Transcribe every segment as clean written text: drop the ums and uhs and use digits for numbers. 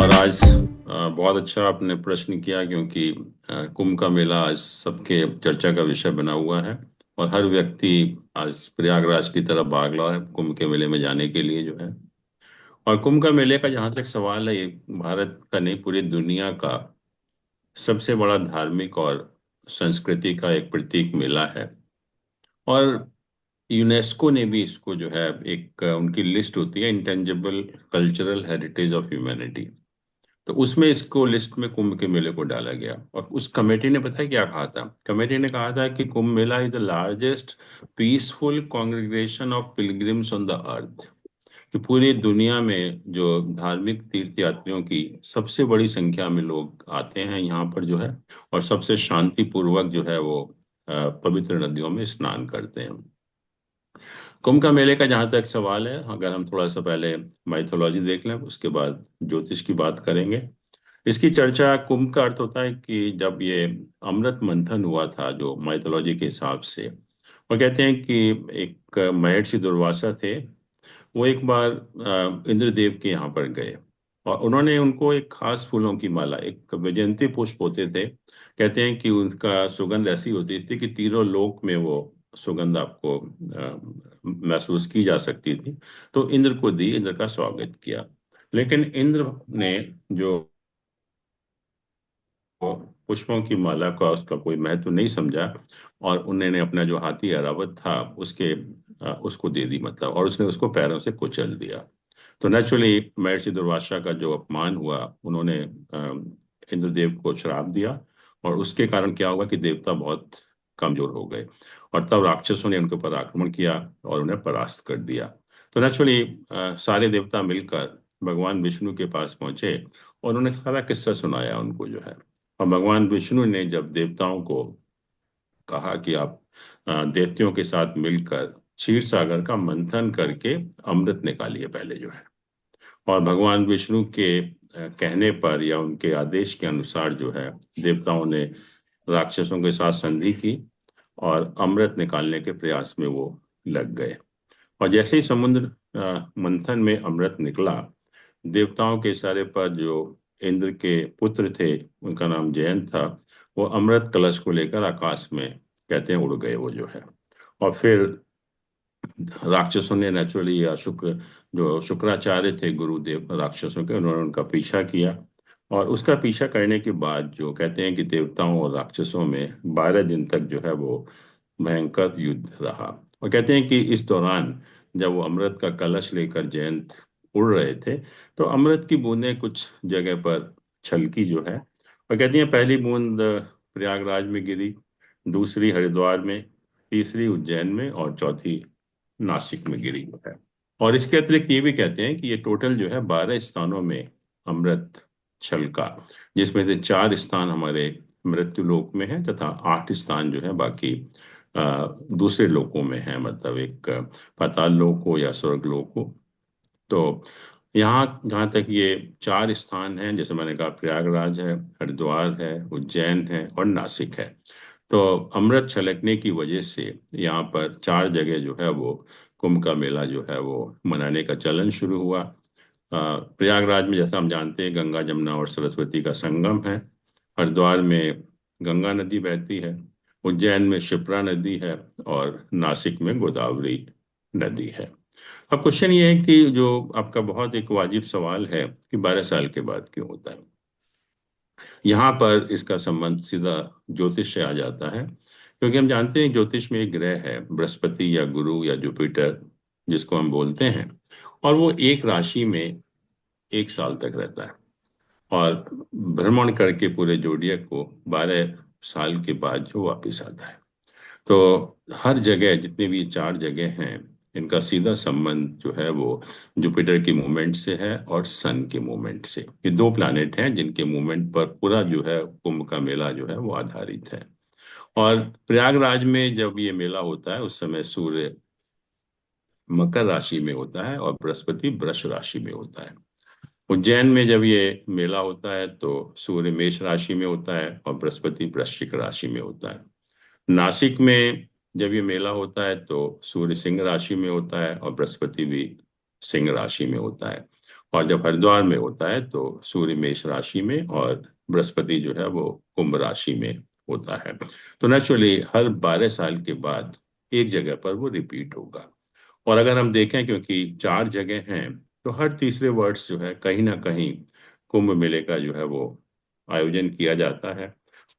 और आज बहुत अच्छा आपने प्रश्न किया क्योंकि कुंभ का मेला आज सबके चर्चा का विषय बना हुआ है। और हर व्यक्ति आज प्रयागराज की तरफ भाग रहा है कुंभ के मेले में जाने के लिए जो है। और कुंभ का मेले का जहाँ तक सवाल है, ये भारत का नहीं पूरी दुनिया का सबसे बड़ा धार्मिक और संस्कृति का एक प्रतीक मेला है। और यूनेस्को ने भी इसको जो है एक उनकी लिस्ट होती है intangible cultural heritage of humanity, तो उसमें इसको लिस्ट में कुंभ के मेले को डाला गया। और उस कमेटी ने पता है क्या कहा था? कमेटी ने कहा था कि Kumbh Mela is the largest peaceful congregation of pilgrims on the earth, कि पूरी दुनिया में जो धार्मिक तीर्थ यात्रियों की सबसे बड़ी संख्या में लोग आते हैं यहाँ पर जो है, और सबसे शांतिपूर्वक जो है वो पवित्र नदियों में स्नान करते हैं। कुंभ का मेले का जहाँ तक सवाल है, अगर हम थोड़ा सा पहले माइथोलॉजी देख लें, उसके बाद ज्योतिष की बात करेंगे। इसकी चर्चा, कुंभ का अर्थ होता है कि जब ये अमृत मंथन हुआ था जो माइथोलॉजी के हिसाब से, वो कहते हैं कि एक महर्षि दुर्वासा थे। वो एक बार इंद्रदेव के यहाँ पर गए और उन्होंने उनको एक खास फूलों की माला, एक वैजयंती पुष्प होते थे, कहते हैं कि उसका सुगंध ऐसी होती थी कि तीनों लोक में वो सुगंध आपको महसूस की जा सकती थी। तो इंद्र को दी, इंद्र का स्वागत किया। लेकिन इंद्र ने जो पुष्पों की माला का उसका कोई महत्व नहीं समझा, और उन्होंने अपना जो हाथी ऐरावत था उसको दे दी, मतलब, और उसने उसको पैरों से कुचल दिया। तो नेचुरली महर्षि दुर्वासा का जो अपमान हुआ, उन्होंने इंद्रदेव को श्राप दिया। और उसके कारण क्या हुआ कि देवता बहुत कमजोर हो गए, और तब राक्षसों ने उनके ऊपर आक्रमण किया और उन्हें परास्त कर दिया। तो नेचुरली सारे देवता मिलकर भगवान विष्णु के पास पहुंचे और उन्होंने सारा किस्सा सुनाया उनको जो है। और भगवान विष्णु ने जब देवताओं को कहा कि आप दैत्यों के साथ मिलकर क्षीर सागर का मंथन करके अमृत निकालिए पहले जो है। और भगवान विष्णु के कहने पर या उनके आदेश के अनुसार जो है, देवताओं ने राक्षसों के साथ संधि की और अमृत निकालने के प्रयास में वो लग गए। और जैसे ही समुद्र मंथन में अमृत निकला, देवताओं के इशारे पर जो इंद्र के पुत्र थे, उनका नाम जयंत था, वो अमृत कलश को लेकर आकाश में, कहते हैं, उड़ गए वो जो है। और फिर राक्षसों ने नेचुरली, या जो शुक्राचार्य थे गुरुदेव राक्षसों के, उन्होंने उनका पीछा किया। और उसका पीछा करने के बाद जो कहते हैं कि देवताओं और राक्षसों में 12 दिन तक जो है वो भयंकर युद्ध रहा। और कहते हैं कि इस दौरान जब वो अमृत का कलश लेकर जयंत उड़ रहे थे, तो अमृत की बूंदें कुछ जगह पर छलकी जो है। और कहती हैं पहली बूंद प्रयागराज में गिरी, दूसरी हरिद्वार में, तीसरी उज्जैन में, और चौथी नासिक में गिरी है। और इसके अतिरिक्त ये भी कहते हैं कि ये टोटल जो है 12 स्थानों में अमृत छलका, जिसमें से 4 स्थान हमारे मृत्यु लोक में है, तथा 8 स्थान जो है बाकी दूसरे लोकों में है, मतलब एक पाताल लोक हो या स्वर्ग लोक हो। तो यहाँ जहाँ तक ये 4 स्थान हैं, जैसे मैंने कहा, प्रयागराज है, हरिद्वार है, उज्जैन है और नासिक है। तो अमृत छलकने की वजह से यहाँ पर 4 जगह जो है वो कुंभ का मेला जो है वो मनाने का चलन शुरू हुआ। प्रयागराज में जैसा हम जानते हैं गंगा जमुना और सरस्वती का संगम है। हरिद्वार में गंगा नदी बहती है। उज्जैन में शिप्रा नदी है। और नासिक में गोदावरी नदी है। अब क्वेश्चन ये है कि जो आपका बहुत एक वाजिब सवाल है कि 12 साल के बाद क्यों होता है, यहाँ पर इसका संबंध सीधा ज्योतिष से आ जाता है। क्योंकि हम जानते हैं ज्योतिष में एक ग्रह है बृहस्पति या गुरु या जुपिटर, जिसको हम बोलते हैं, और वो एक राशि में 1 साल तक रहता है, और भ्रमण करके पूरे जोडियक को 12 साल के बाद जो वापिस आता है। तो हर जगह जितनी भी 4 जगह हैं, इनका सीधा संबंध जो है वो जुपिटर की मूवमेंट से है और सन के मूवमेंट से। ये 2 प्लैनेट हैं जिनके मूवमेंट पर पूरा जो है कुंभ का मेला जो है वो आधारित है। और प्रयागराज में जब ये मेला होता है, उस समय सूर्य मकर राशि में होता है और बृहस्पति वृष राशि में होता है। उज्जैन में जब ये मेला होता है तो सूर्य मेष राशि में होता है और बृहस्पति वृश्चिक राशि में होता है। नासिक में जब ये मेला होता है तो सूर्य सिंह राशि में होता है और बृहस्पति भी सिंह राशि में होता है। और जब हरिद्वार में होता है तो सूर्य मेष राशि में और बृहस्पति जो है वो कुंभ राशि में होता है। तो नेचुरली हर 12 साल के बाद एक जगह पर वो रिपीट होगा। और अगर हम देखें, क्योंकि 4 जगह हैं, तो हर तीसरे वर्ष जो है कहीं ना कहीं कुंभ मेले का जो है वो आयोजन किया जाता है।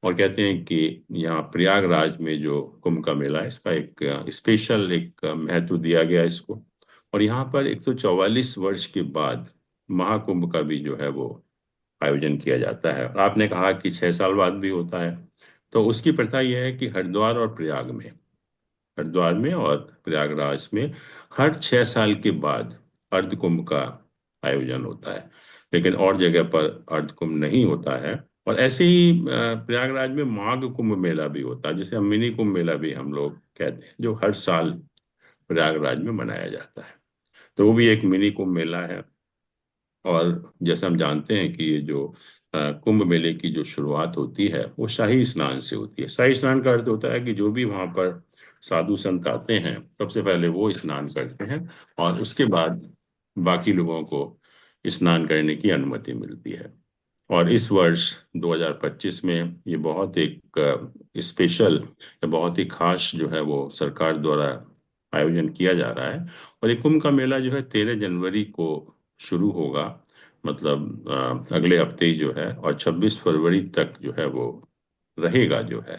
और कहते हैं कि यहाँ प्रयागराज में जो कुंभ का मेला है, इसका एक स्पेशल एक महत्व दिया गया है इसको। और यहाँ पर 144 वर्ष के बाद महाकुंभ का भी जो है वो आयोजन किया जाता है। आपने कहा कि 6 साल बाद भी होता है, तो उसकी प्रथा यह है कि हरिद्वार में और प्रयागराज में हर 6 साल के बाद अर्ध कुंभ का आयोजन होता है। लेकिन और जगह पर अर्ध कुंभ नहीं होता है। और ऐसे ही प्रयागराज में माघ कुंभ मेला भी होता है, जिसे हम मिनी कुंभ मेला भी हम लोग कहते हैं, जो हर साल प्रयागराज में मनाया जाता है। तो वो भी एक मिनी कुंभ मेला है। और जैसे हम जानते हैं कि ये जो कुंभ मेले की जो शुरुआत होती है वो शाही स्नान से होती है। शाही स्नान का अर्थ होता है कि जो भी वहां पर साधु संत आते हैं, सबसे पहले वो स्नान करते हैं और उसके बाद बाकी लोगों को स्नान करने की अनुमति मिलती है। और इस वर्ष 2025 में ये बहुत एक स्पेशल या बहुत ही खास जो है वो सरकार द्वारा आयोजन किया जा रहा है। और ये कुंभ का मेला जो है 13 जनवरी को शुरू होगा, मतलब अगले हफ्ते ही जो है, और 26 फरवरी तक जो है वो रहेगा जो है।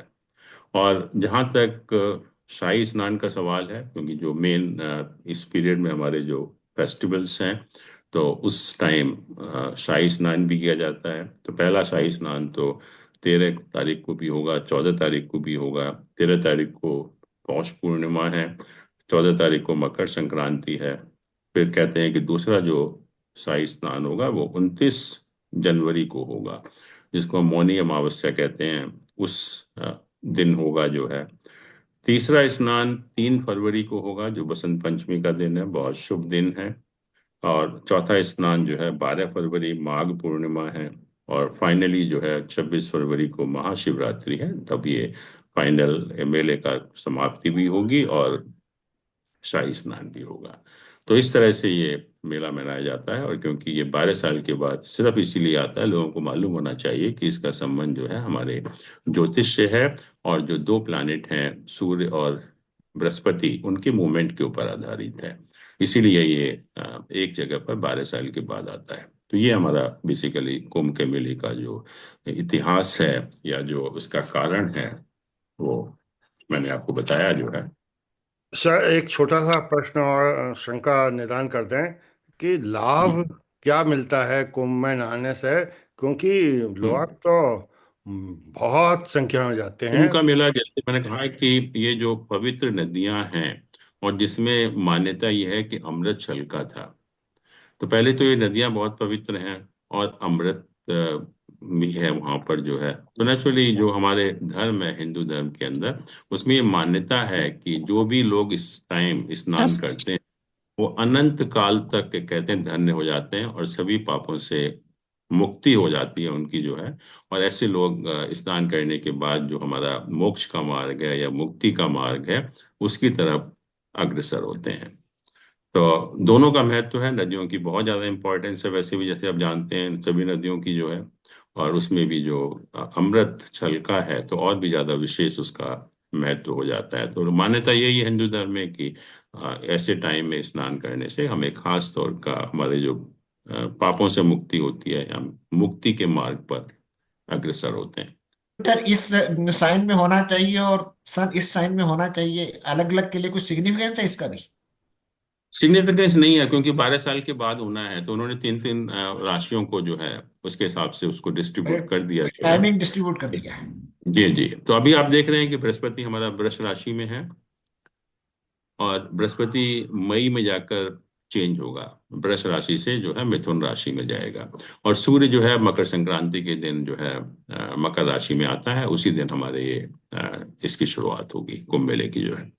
और जहाँ तक शाही स्नान का सवाल है, क्योंकि जो मेन इस पीरियड में हमारे जो फेस्टिवल्स हैं, तो उस टाइम शाही स्नान भी किया जाता है। तो पहला शाही स्नान तो 13 तारीख को भी होगा, 14 तारीख को भी होगा। 13 तारीख को पौष पूर्णिमा है, 14 तारीख को मकर संक्रांति है। फिर कहते हैं कि दूसरा जो शाही स्नान होगा वो 29 जनवरी को होगा, जिसको हम मौनी अमावस्या कहते हैं। उस दिन होगा जो है। तीसरा स्नान 3 फरवरी को होगा, जो बसंत पंचमी का दिन है, बहुत शुभ दिन है। और चौथा स्नान जो है 12 फरवरी, माघ पूर्णिमा है। और फाइनली जो है 26 फरवरी को महाशिवरात्रि है, तब ये फाइनल मेले का समाप्ति भी होगी और शाही स्नान भी होगा। तो इस तरह से ये मेला मनाया जाता है। और क्योंकि ये 12 साल के बाद सिर्फ इसीलिए आता है, लोगों को मालूम होना चाहिए कि इसका संबंध जो है हमारे ज्योतिष से है। और जो दो प्लैनेट हैं, सूर्य और बृहस्पति, उनके मूवमेंट के ऊपर आधारित है। इसीलिए ये एक जगह पर 12 साल के बाद आता है। तो ये हमारा बेसिकली कुंभ के मेले का जो इतिहास है या जो उसका कारण है, वो मैंने आपको बताया जो है। सर, एक छोटा सा प्रश्न और शंका निदान कर दें कि लाभ जी। क्या मिलता है कुंभ में नहाने से, क्योंकि हम्म। लोग तो बहुत संख्या में जाते हैं। कुंभ का मेला, जैसे मैंने कहा कि ये जो पवित्र नदियां हैं, और जिसमें मान्यता ये है कि अमृत छलका था। तो पहले तो ये नदियां बहुत पवित्र हैं, और अमृत भी है वहां पर जो है। तो नेचुरली जो हमारे धर्म है, हिंदू धर्म के अंदर, उसमें ये मान्यता है कि जो भी लोग इस टाइम स्नान करते हैं, वो अनंत काल तक कहते हैं धन्य हो जाते हैं, और सभी पापों से मुक्ति हो जाती है उनकी जो है। और ऐसे लोग स्नान करने के बाद जो हमारा मोक्ष का मार्ग है या मुक्ति का मार्ग है, उसकी तरफ अग्रसर होते हैं। तो दोनों का महत्व है। नदियों की बहुत ज्यादा इंपॉर्टेंस है वैसे भी, जैसे आप जानते हैं सभी नदियों की जो है। और उसमें भी जो अमृत छलका है, तो और भी ज्यादा विशेष उसका महत्व हो जाता है। तो मान्यता यही है हिंदू धर्म में कि ऐसे टाइम में स्नान करने से हमें खास तौर का हमारे जो पापों से मुक्ति होती है, हम मुक्ति के मार्ग पर अग्रसर होते हैं। सर इस साइन में होना चाहिए और सन इस साइन में होना चाहिए, अलग अलग के लिए कुछ सिग्निफिकेंस है इसका भी? सिग्निफिकेंस नहीं है, क्योंकि 12 साल के बाद होना है, तो उन्होंने तीन तीन राशियों को जो है उसके हिसाब से उसको डिस्ट्रीब्यूट कर दिया जो है। टाइमिंग डिस्ट्रीब्यूट कर दिया है। जी जी। तो अभी आप देख रहे हैं कि बृहस्पति हमारा वृष राशि में है, और बृहस्पति मई में जाकर चेंज होगा, वृष राशि से जो है मिथुन राशि में जाएगा। और सूर्य जो है मकर संक्रांति के दिन जो है मकर राशि में आता है, उसी दिन हमारे ये इसकी शुरुआत होगी कुंभ मेले की जो है।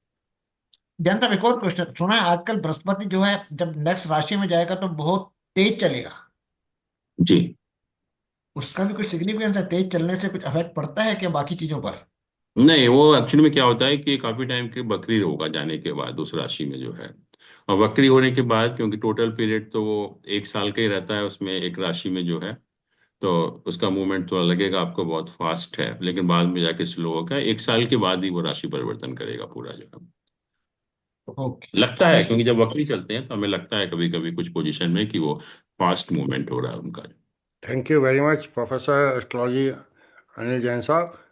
जैन साहब, एक और क्वेश्चन सुना है, आजकल बृहस्पति जो है जब नेक्स्ट राशि में जाएगा तो बहुत तेज चलेगा। जी। उसका भी कुछ सिग्निफिकेंस है? तेज चलने से कुछ अफेक्ट पड़ता है क्या बाकी चीजों पर? नहीं, वो एक्चुअली में क्या होता है कि काफी टाइम की वक्री होगा जाने के बाद उस राशि में जो है। और वक्री होने के बाद, क्योंकि टोटल पीरियड तो वो 1 साल का ही रहता है उसमें, एक राशि में जो है, तो उसका मूवमेंट थोड़ा लगेगा आपको बहुत फास्ट है, लेकिन बाद में जाके स्लो होगा। 1 साल के बाद ही वो राशि परिवर्तन करेगा पूरा जो है। ओके। लगता है, थैंक यू। क्योंकि जब वक्री चलते हैं तो हमें लगता है कभी कभी कुछ पोजीशन में कि वो फास्ट मूवमेंट हो रहा है उनका। Thank you very much professor astrology Anil Jain साहब।